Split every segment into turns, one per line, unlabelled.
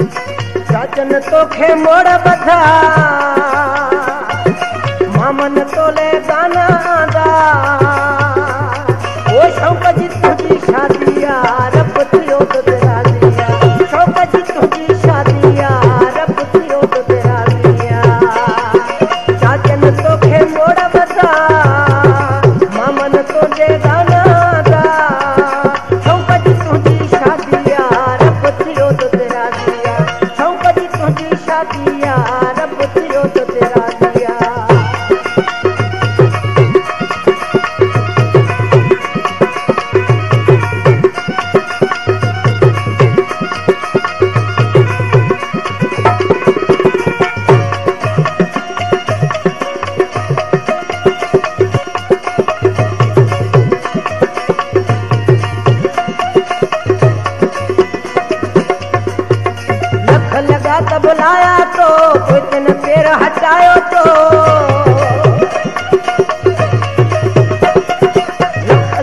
साजन तोखे मोड़ बधा मामन तोले गाना दा ओ शौक जी तुझी शादी रब थियो तो तेरा दिया शौक जी तुझी शादी रब थियो तो तेरा दिया साजन तोखे मोड़ बधा मामन तोले गाना दा शौक जी तुझी शादी रब थियो तो तेरा दिया शौक जी तुझी शादी रब थियो तो तेरा दिया लगा तो बुलाया तो कोई दिन पैर हटायो तो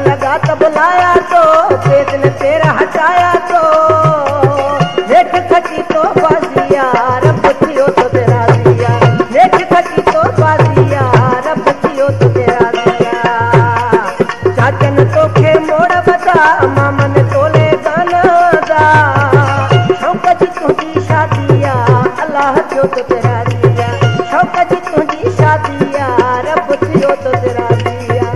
लगा तो बुलाया तो कोई दिन पैर हटाया तो देख खटी तो बाजिया रब थियो तो तेरा दिया देख खटी तो बाजिया रब थियो तो तेरा दिया चाचन तोखे मोड़ बता मामन तोले गाना दा शौक जी तुझी शादी अल्लाह थियो तो तेरा दिया शौक जी तुझी शादी रब थियो तो तेरा दिया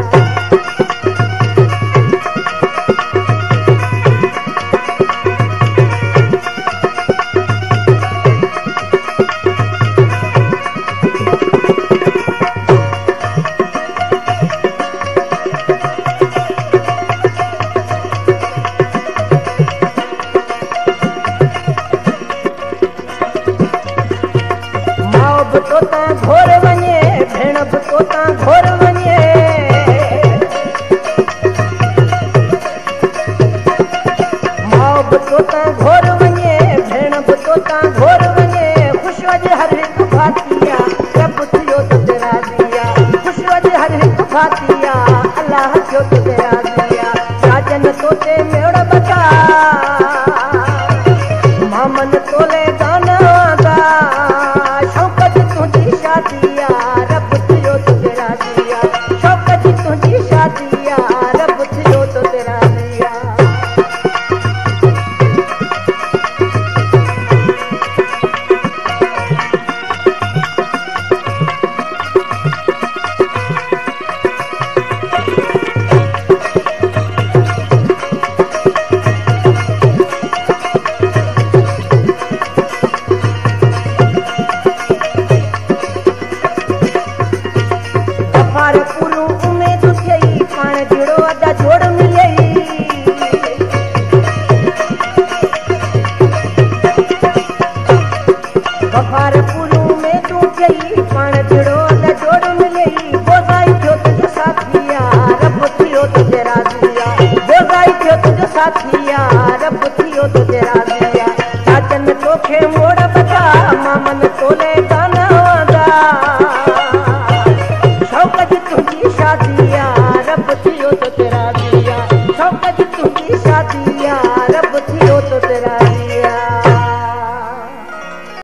तोता घोर वञे भेण बि तोता घोर वञे माउ बि तोता घोर वञे भेण बि तोता घोर वञे ख़ुशि वॼ हर हिकु भातिया रब थियो तो तेरा दिया ख़ुशि वॼ हर हिकु भातिया अल्लाह थियो तो तेरा दिया साजन तोते मेड़ बता मामन तोले गाना दा शौक जी तुझी शादी रब थियो तो तेरा दिया शौक जी तुझी शादी रब थियो तो तेरा दिया गफ़ार पूरो उमेद थियई पाण जहिड़ो अदा जोड़ मिलई गफ़ार पूरो उमेद थियई पाण जहिड़ो अदा जोड़ मिलई बोज़ाई थियो तुंहिंजो साथिया रब थियो तो तेरा दिया बोज़ाई थियो तुंहिंजो साथिया रब थियो तो तेरा